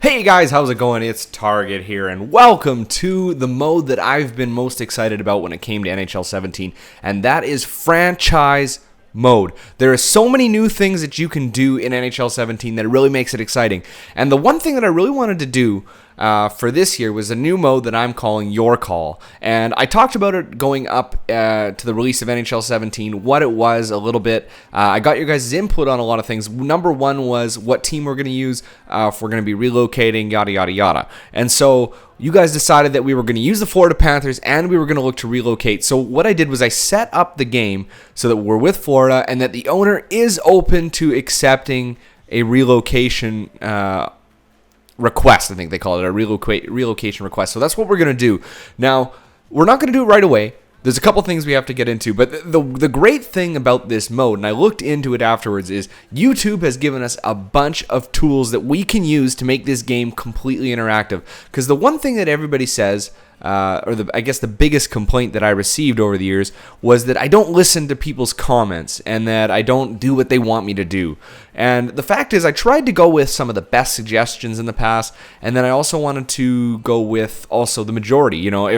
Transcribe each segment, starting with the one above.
Hey guys, how's it going? It's Target here, and welcome to the mode that I've been most excited about when it came to NHL 17, and that is franchise mode. There are so many new things that you can do in NHL 17 that it really makes it exciting. And the one thing that I really wanted to do for this year was a new mode that I'm calling Your Call. And I talked about it going up to the release of NHL 17, what it was a little bit. I got your guys' input on a lot of things. Number one was what team we're going to use, if we're going to be relocating, yada, yada, yada. And so you guys decided that we were going to use the Florida Panthers and we were going to look to relocate. So what I did was I set up the game so that we're with Florida and that the owner is open to accepting a relocation request. I think they call it a relocation request. So that's what we're going to do. Now, we're not going to do it right away. There's a couple things we have to get into, but the great thing about this mode, and I looked into it afterwards, is YouTube has given us a bunch of tools that we can use to make this game completely interactive. Because the one thing that everybody says, I guess the biggest complaint that I received over the years was that I don't listen to people's comments and that I don't do what they want me to do. And the fact is, I tried to go with some of the best suggestions in the past, and then I also wanted to go with also the majority. You know,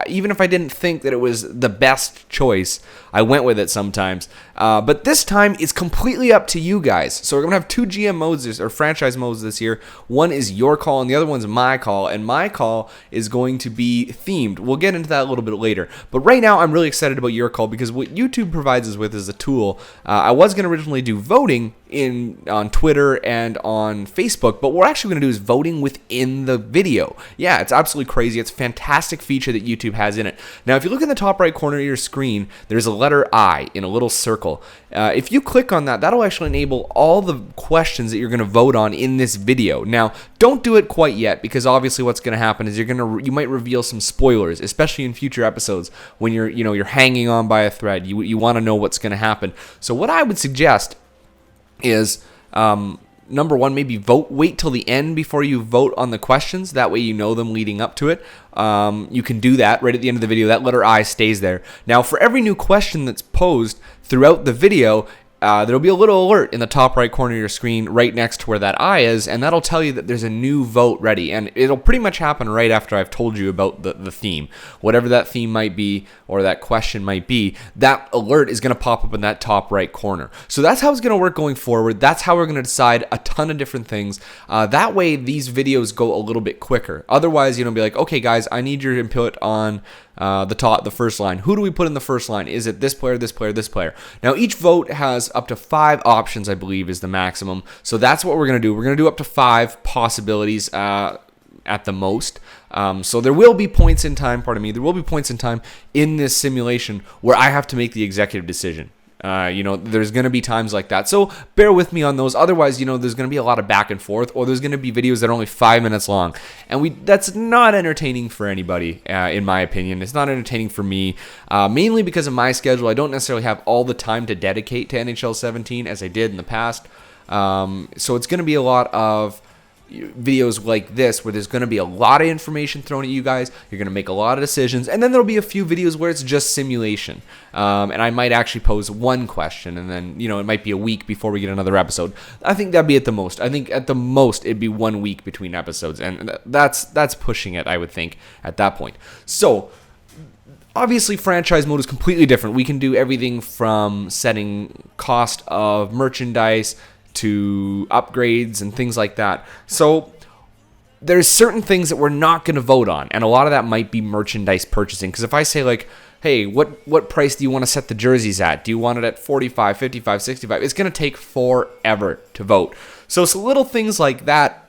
even if I didn't think that it was the best choice, I went with it sometimes. But this time, it's completely up to you guys. So we're going to have two GM modes or franchise modes this year. One is Your Call, and the other one's My Call. And My Call is going to be themed. We'll get into that a little bit later. But right now, I'm really excited about Your Call because what YouTube provides us with is a tool. I was going to originally do voting on Twitter and on Facebook, but what we're actually going to do is voting within the video. Yeah, it's absolutely crazy. It's a fantastic feature that YouTube has in it. Now, if you look in the top right corner of your screen, there's a letter I in a little circle. If you click on that, that'll actually enable all the questions that you're going to vote on in this video. Now, don't do it quite yet because obviously what's going to happen is you might reveal some spoilers, especially in future episodes when you're hanging on by a thread. You want to know what's going to happen. So what I would suggest is number one, maybe wait till the end before you vote on the questions. That way you know them leading up to it. You can do that right at the end of the video. That letter I stays there. Now, for every new question that's posed throughout the video, there'll be a little alert in the top right corner of your screen right next to where that I is, and that'll tell you that there's a new vote ready. And it'll pretty much happen right after I've told you about the theme. Whatever that theme might be or that question might be, that alert is going to pop up in that top right corner. So that's how it's going to work going forward. That's how we're going to decide a ton of different things. That way, these videos go a little bit quicker. Otherwise, be like, okay, guys, I need your input on the first line. Who do we put in the first line? Is it this player, this player, this player? Now, each vote has up to 5 options, I believe, is the maximum. So that's what we're going to do. We're going to do up to 5 possibilities at the most. So there will be points in time, there will be points in time in this simulation where I have to make the executive decision. There's going to be times like that. So bear with me on those. Otherwise, there's going to be a lot of back and forth, or there's going to be videos that are only 5 minutes long. And that's not entertaining for anybody, in my opinion. It's not entertaining for me, mainly because of my schedule. I don't necessarily have all the time to dedicate to NHL 17 as I did in the past. So it's going to be a lot of videos like this where there's going to be a lot of information thrown at you guys. You're going to make a lot of decisions, and then there'll be a few videos where it's just simulation, and I might actually pose one question, and then it might be a week before we get another episode. I think that'd be at the most. I think at the most it'd be 1 week between episodes, and that's pushing it, I would think, at that point. So obviously, franchise mode is completely different. We can do everything from setting cost of merchandise to upgrades and things like that. So there's certain things that we're not going to vote on, and a lot of that might be merchandise purchasing. Because if I say, like, hey, what price do you want to set the jerseys at? Do you want it at 45, 55, 65? It's going to take forever to vote. So it's little things like that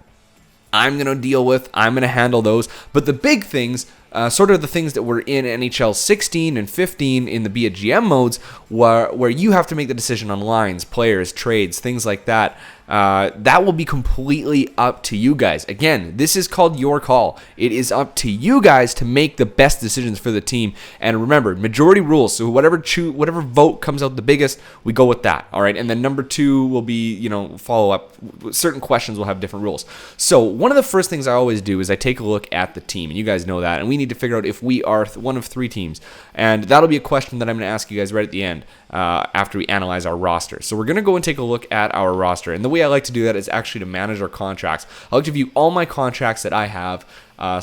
I'm going to deal with. I'm going to handle those. But the big things, sort of the things that were in NHL 16 and 15 in the Be a GM modes, where you have to make the decision on lines, players, trades, things like that. That will be completely up to you guys. Again, this is called Your Call. It is up to you guys to make the best decisions for the team. And remember, majority rules. So whatever vote comes out the biggest, we go with that. All right. And then number 2 will be, follow up. Certain questions will have different rules. So one of the first things I always do is I take a look at the team, and you guys know that. And we need to figure out if we are one of 3 teams. And that'll be a question that I'm going to ask you guys right at the end after we analyze our roster. So we're going to go and take a look at our roster. And the way I like to do that is actually to manage our contracts. I like to view all my contracts that I have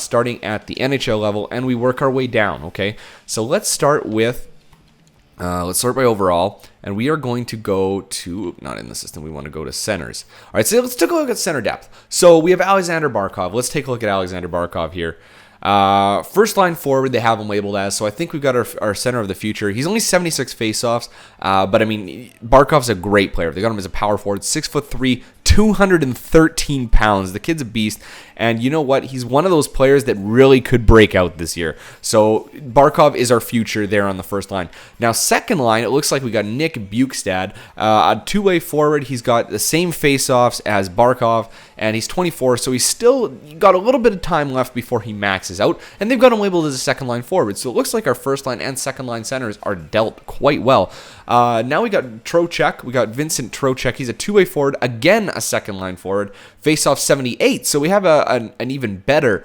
starting at the NHL level, and we work our way down, okay? So let's start with, let's start by overall, and we are going to go to, not in the system, we want to go to centers. All right, so let's take a look at center depth. So we have Alexander Barkov. Let's take a look at Alexander Barkov here. First line forward, they have him labeled as, so I think we've got our center of the future. He's only 76 faceoffs, but I mean, Barkov's a great player. They got him as a power forward, 6'3", 213 pounds. The kid's a beast, and you know what? He's one of those players that really could break out this year. So Barkov is our future there on the first line. Now, second line, it looks like we got Nick Bukestad, a two-way forward. He's got the same faceoffs as Barkov, and he's 24, so he's still got a little bit of time left before he maxes out, and they've got him labeled as a second line forward. So it looks like our first line and second line centers are dealt quite well. Now we got Trocheck. We got Vincent Trocheck. He's a two-way forward, again a second line forward. Face-off 78. So we have an even better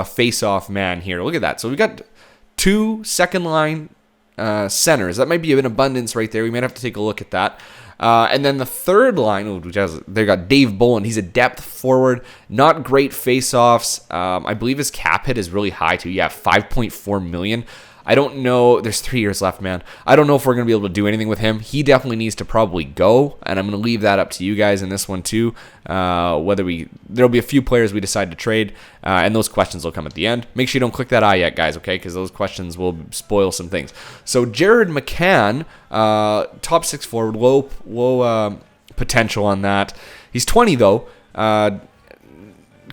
face-off man here. Look at that. So we got two second line centers. That might be an abundance right there. We might have to take a look at that. And then the third line, they got Dave Bolin. He's a depth forward. Not great face-offs. I believe his cap hit is really high too. Yeah, $5.4 million. I don't know. There's 3 years left, man. I don't know if we're going to be able to do anything with him. He definitely needs to probably go, and I'm going to leave that up to you guys in this one too. There'll be a few players we decide to trade, and those questions will come at the end. Make sure you don't click that eye yet, guys, okay? Because those questions will spoil some things. So Jared McCann, top 6 forward, low potential on that. He's 20 though.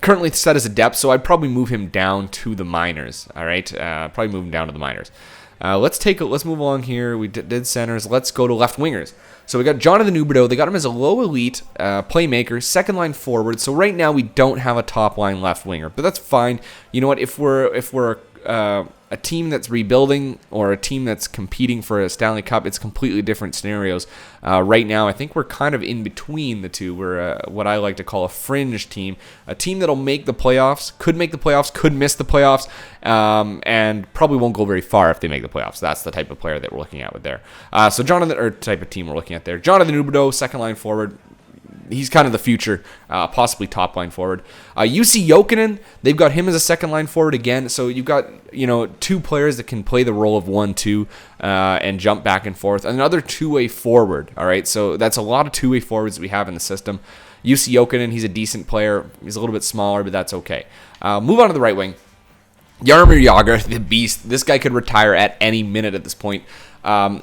Currently set as a depth, so I'd probably move him down to the minors. All right, probably move him down to the minors. Let's move along here. We did centers. Let's go to left wingers. So we got Jonathan Huberdeau. They got him as a low elite playmaker, second line forward. So right now we don't have a top line left winger, but that's fine. You know what? If we're a team that's rebuilding or a team that's competing for a Stanley Cup, it's completely different scenarios. Right now, I think we're kind of in between the two. We're what I like to call a fringe team, a team that'll make the playoffs, could make the playoffs, could miss the playoffs, and probably won't go very far if they make the playoffs. That's the type of player that we're looking at with there. Type of team we're looking at there. Jonathan Huberdeau, second line forward. He's kind of the future, possibly top line forward. UC Jokinen, they've got him as a second line forward again. So you've got two players that can play the role of 1-2 and jump back and forth. Another two-way forward. All right, so that's a lot of two-way forwards that we have in the system. UC Jokinen, he's a decent player. He's a little bit smaller, but that's okay. Move on to the right wing. Jaromir Jagr, the beast. This guy could retire at any minute at this point.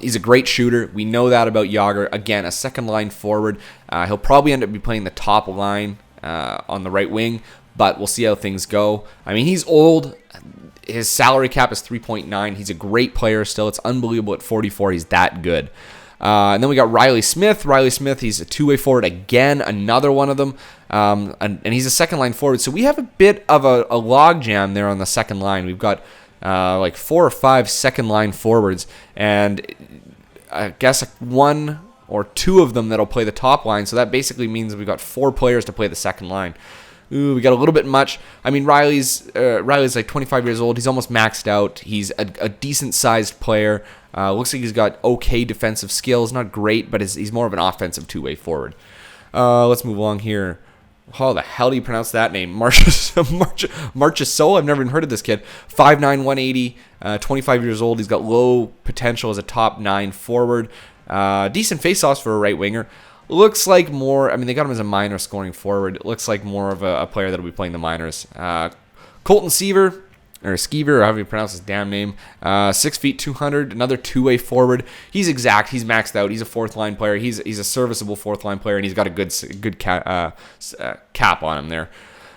He's a great shooter. We know that about Jagr. Again, a second line forward. He'll probably end up playing the top line on the right wing, but we'll see how things go. I mean, he's old. His salary cap is 3.9. He's a great player still. It's unbelievable at 44. He's that good. And then we got Riley Smith. Riley Smith, he's a two-way forward again, another one of them. And he's a second line forward. So we have a bit of a log jam there on the second line. We've got like 4 or 5 second line forwards, and I guess 1 or 2 of them that'll play the top line. So that basically means we've got 4 players to play the second line. Ooh, we got a little bit much. I mean, Riley's like 25 years old. He's almost maxed out. He's a decent-sized player. Looks like he's got okay defensive skills. Not great, but he's more of an offensive two-way forward. Let's move along here. How the hell do you pronounce that name? Marchessault. I've never even heard of this kid. 5'9", 180, 25 years old. He's got low potential as a top 9 forward. Decent face-offs for a right winger. Looks like more, I mean, they got him as a minor scoring forward. It looks like more of a player that will be playing the minors. Colton Skeever, or however you pronounce his damn name. 6 feet, 200, another two-way forward. He's exact. He's maxed out. He's a fourth-line player. He's a serviceable fourth-line player, and he's got a good cap on him there.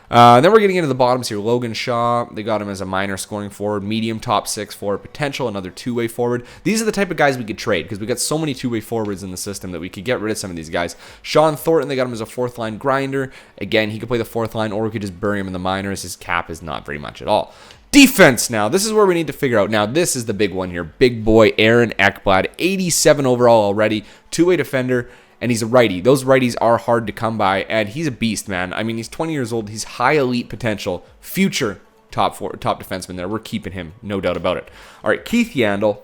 Then we're getting into the bottoms here. Logan Shaw, they got him as a minor scoring forward, medium top 6 forward potential, another two-way forward. These are the type of guys we could trade because we got so many two-way forwards in the system that we could get rid of some of these guys. Sean Thornton, they got him as a fourth-line grinder. Again, he could play the fourth line, or we could just bury him in the minors. His cap is not very much at all. Defense now. This is where we need to figure out. Now, this is the big one here. Big boy Aaron Ekblad, 87 overall already, two-way defender. And he's a righty. Those righties are hard to come by, and he's a beast, man. I mean, he's 20 years old. He's high elite potential. Future top defenseman there. We're keeping him, no doubt about it. All right, Keith Yandel,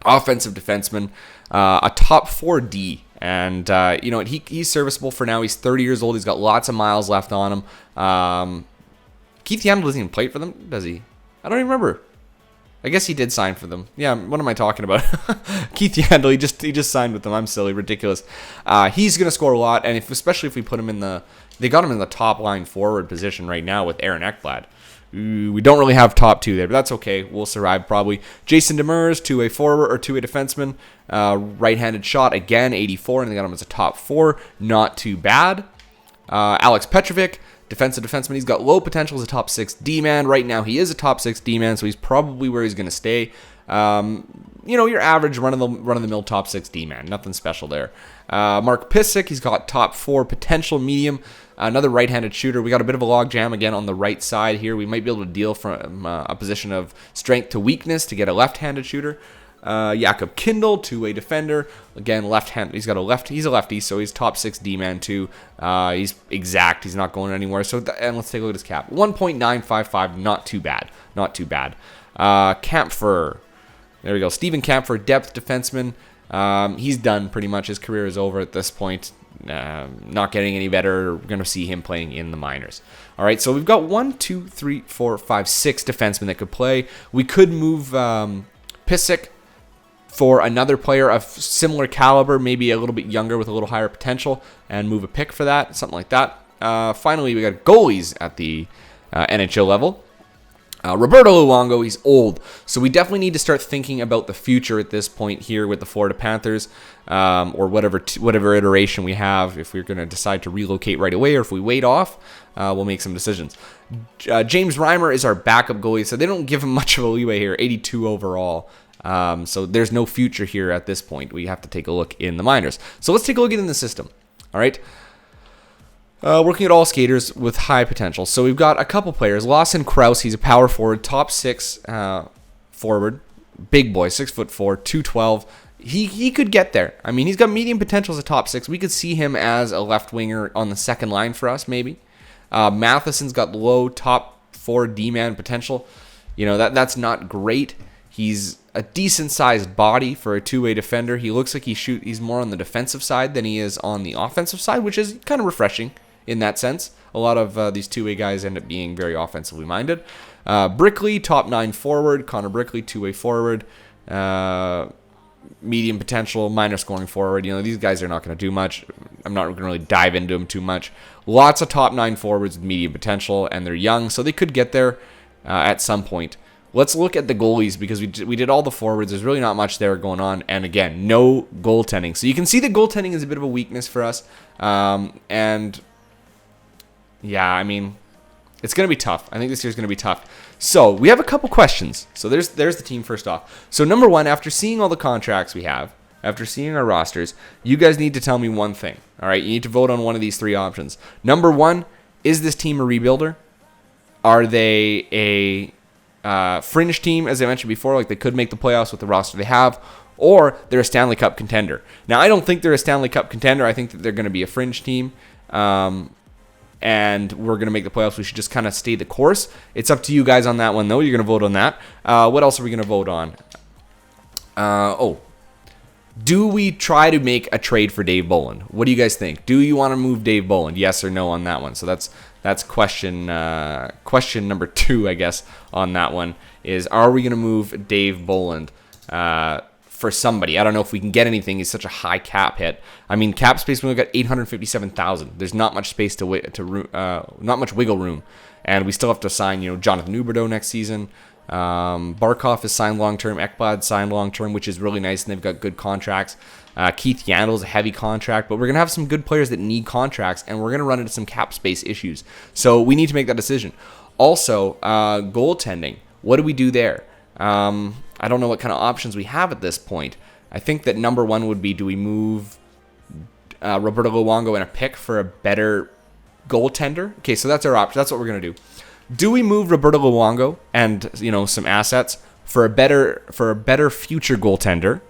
offensive defenseman, a top 4D And, you know, he's serviceable for now. He's 30 years old. He's got lots of miles left on him. Keith Yandel doesn't even play for them, does he? I don't even remember. I guess he did sign for them. Yeah, what am I talking about? Keith Yandel, he just signed with them. I'm silly, ridiculous. He's going to score a lot, and especially if we put him in they got him in the top line forward position right now with Aaron Ekblad. We don't really have top two there, but that's okay. We'll survive probably. Jason Demers, two-way forward or two-way defenseman. Right-handed shot, again, 84, and they got him as a top 4. Not too bad. Alex Petrovic, defensive defenseman. He's got low potential as a top 6 D-man. Right now, he is a top 6 D-man, so he's probably where he's going to stay. You know, your average run-of-the-mill top 6 D-man. Nothing special there. Mark Pysyk, he's got top 4 potential medium. Another right-handed shooter. We got a bit of a log jam again on the right side here. We might be able to deal from a position of strength to weakness to get a left-handed shooter. Jakob Kindle, two-way defender. Again, left-hand. He's a lefty, so he's top 6 D-man too. He's exact. He's not going anywhere. And let's take a look at his cap. 1.955. Not too bad. Not too bad. Kampfer. There we go. Steven Kampfer, depth defenseman. He's done pretty much. His career is over at this point. Not getting any better. We're going to see him playing in the minors. All right, so we've got 1, 2, 3, 4, 5, 6 defensemen that could play. We could move Pysyk for another player of similar caliber, maybe a little bit younger with a little higher potential, and move a pick for that, something like that. Finally, we got goalies at the NHL level. Roberto Luongo, he's old, so we definitely need to start thinking about the future at this point here with the Florida Panthers, or whatever iteration we have. If we're going to decide to relocate right away, or if we wait off, we'll make some decisions. James Reimer is our backup goalie, so they don't give him much of a leeway here, 82 overall. So there's no future here at this point. We have to take a look in the minors. So let's take a look in the system. All right. Working at all skaters with high potential. So we've got a couple players. Lawson Krause, he's a power forward, top 6 forward, big boy, 6'4", 212. He could get there. I mean, he's got medium potential as a top 6. We could see him as a left winger on the second line for us, maybe. Matheson's got low top 4 D-man potential. You know, that's not great. He's a decent-sized body for a two-way defender. He looks like he's more on the defensive side than he is on the offensive side, which is kind of refreshing in that sense. A lot of these two-way guys end up being very offensively minded. Brickley, top 9 forward. Connor Brickley, two-way forward. Medium potential, minor scoring forward. You know, these guys are not going to do much. I'm not going to really dive into them too much. Lots of top 9 forwards with medium potential, and they're young, so they could get there at some point. Let's look at the goalies, because we did all the forwards. There's really not much there going on. And again, no goaltending. So you can see that goaltending is a bit of a weakness for us. And yeah, I mean, it's going to be tough. I think this year's going to be tough. So we have a couple questions. So there's the team first off. So number one, after seeing all the contracts we have, after seeing our rosters, you guys need to tell me one thing. All right, you need to vote on one of these 3 options. Number one, is this team a rebuilder? Are they a fringe team, as I mentioned before, like they could make the playoffs with the roster they have, or they're a Stanley Cup contender? Now, I don't think they're a Stanley Cup contender. I think that they're going to be a fringe team, and we're going to make the playoffs. We should just kind of stay the course. It's up to you guys on that one, though. You're going to vote on that. What else are we going to vote on? Do we try to make a trade for Dave Bolland? What do you guys think? Do you want to move Dave Bolland? Yes or no on that one? So that's question number 2, I guess, on that one is, are we going to move Dave Bolland for somebody? I don't know if we can get anything. He's such a high cap hit. I mean, cap space, we only got $857,000. There's not much space not much wiggle room, and we still have to sign, Jonathan Huberdeau next season. Barkov is signed long-term. Ekblad signed long-term, which is really nice, and they've got good contracts. Keith Yandel is a heavy contract, but we're going to have some good players that need contracts, and we're going to run into some cap space issues. So we need to make that decision. Also, goaltending. What do we do there? I don't know what kind of options we have at this point. I think that number one would be, do we move Roberto Luongo and a pick for a better goaltender? Okay, so that's our option. That's what we're going to do. Do we move Roberto Luongo and some assets for a better future goaltender,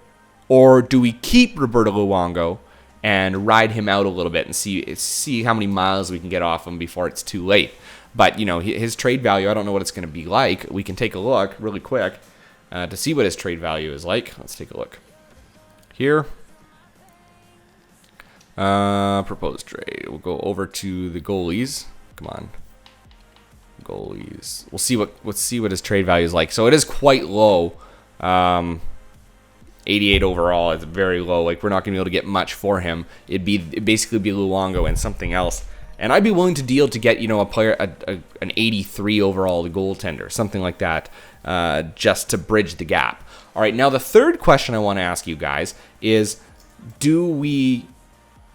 or do we keep Roberto Luongo and ride him out a little bit and see how many miles we can get off him before it's too late? But his trade value, I don't know what it's going to be like. We can take a look really quick to see what his trade value is like. Let's take a look here. Proposed trade. We'll go over to the goalies. Come on. Goalies. Let's see what his trade value is like. So it is quite low. 88 overall. It's very low. Like, we're not going to be able to get much for him. It'd basically be Luongo and something else. And I'd be willing to deal to get, a player, an 83 overall, the goaltender, something like that, just to bridge the gap. All right, now the third question I want to ask you guys is, do we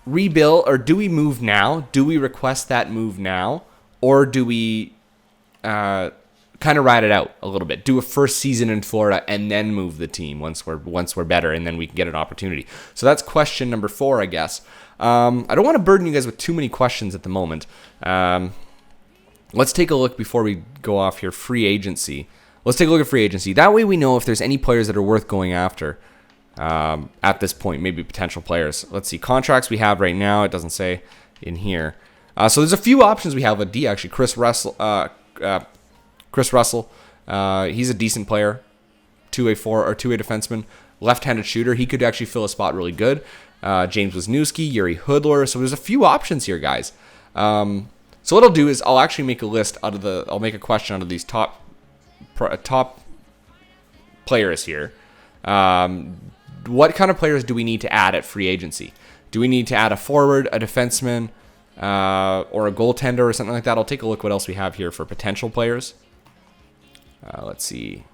rebuild, or do we move now? Do we request that move now? Or do we kind of ride it out a little bit? Do a first season in Florida and then move the team once we're better, and then we can get an opportunity. So that's question number 4, I guess. I don't want to burden you guys with too many questions at the moment. Let's take a look before we go off here. Free agency. Let's take a look at free agency. That way we know if there's any players that are worth going after at this point, maybe potential players. Let's see. Contracts we have right now. It doesn't say in here. So there's a few options we have at D, actually. Chris Russell. He's a decent player. 2A defenseman. Left-handed shooter. He could actually fill a spot really good. James Wisniewski, Yuri Hudler. So there's a few options here, guys. So what I'll do is I'll actually make a list I'll make a question out of these top players here. What kind of players do we need to add at free agency? Do we need to add a forward, a defenseman, or a goaltender or something like that? I'll take a look what else we have here for potential players. Let's see.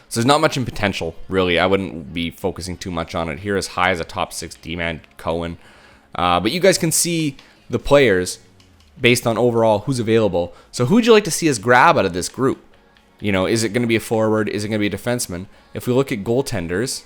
So there's not much in potential, really. I wouldn't be focusing too much on it. Here as high as a top 6 D-man, Cohen. But you guys can see the players based on overall who's available. So who would you like to see us grab out of this group? Is it going to be a forward? Is it going to be a defenseman? If we look at goaltenders,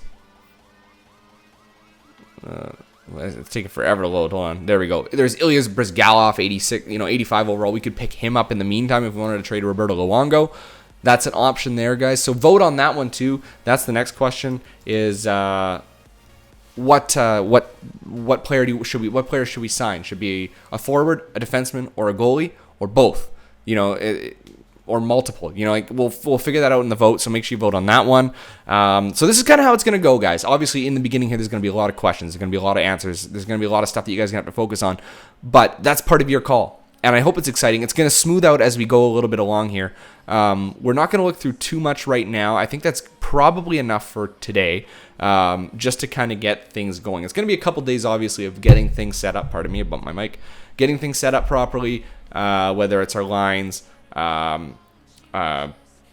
it's taking forever to load. Hold on. There we go. There's Ilya Brizgalov, 85 overall. We could pick him up in the meantime if we wanted to trade Roberto Luongo. That's an option there, guys. So vote on that one too. That's the next question. Is what player should we sign? Should be a forward, a defenseman, or a goalie, or both? Or multiple. We'll figure that out in the vote. So make sure you vote on that one. So this is kind of how it's going to go, guys. Obviously, in the beginning here, there's going to be a lot of questions. There's going to be a lot of answers. There's going to be a lot of stuff that you guys are going to have to focus on. But that's part of your call. And I hope it's exciting. It's going to smooth out as we go a little bit along here. We're not going to look through too much right now. I think that's probably enough for today, just to kind of get things going. It's going to be a couple days, obviously, of getting things set up. Pardon me, I bumped my mic. Getting things set up properly, whether it's our lines,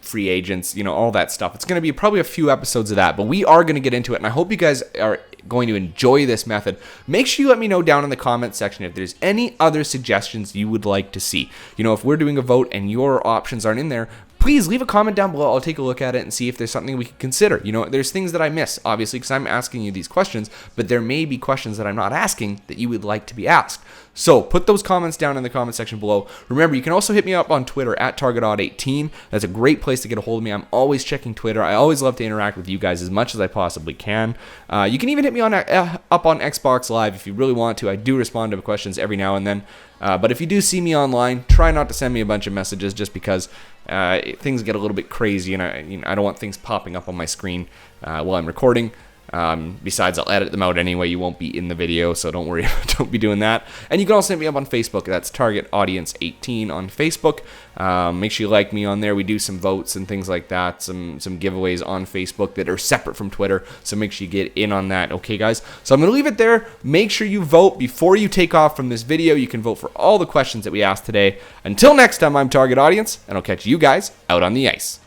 free agents, all that stuff. It's going to be probably a few episodes of that, but we are going to get into it, and I hope you guys are going to enjoy this method. Make sure you let me know down in the comments section if there's any other suggestions you would like to see. If we're doing a vote and your options aren't in there, please leave a comment down below. I'll take a look at it and see if there's something we could consider. There's things that I miss, obviously, because I'm asking you these questions, but there may be questions that I'm not asking that you would like to be asked. So put those comments down in the comment section below. Remember, you can also hit me up on Twitter at TargetOdd18. That's a great place to get a hold of me. I'm always checking Twitter. I always love to interact with you guys as much as I possibly can. You can even hit me up on Xbox Live if you really want to. I do respond to questions every now and then. But if you do see me online, try not to send me a bunch of messages just because things get a little bit crazy, and I don't want things popping up on my screen while I'm recording. Besides, I'll edit them out anyway. You won't be in the video, so don't worry. Don't be doing that. And you can also hit me up on Facebook. That's Target Audience 18 on Facebook. Make sure you like me on there. We do some votes and things like that, some giveaways on Facebook that are separate from Twitter, so make sure you get in on that. Okay, guys? So I'm going to leave it there. Make sure you vote before you take off from this video. You can vote for all the questions that we asked today. Until next time, I'm Target Audience, and I'll catch you guys out on the ice.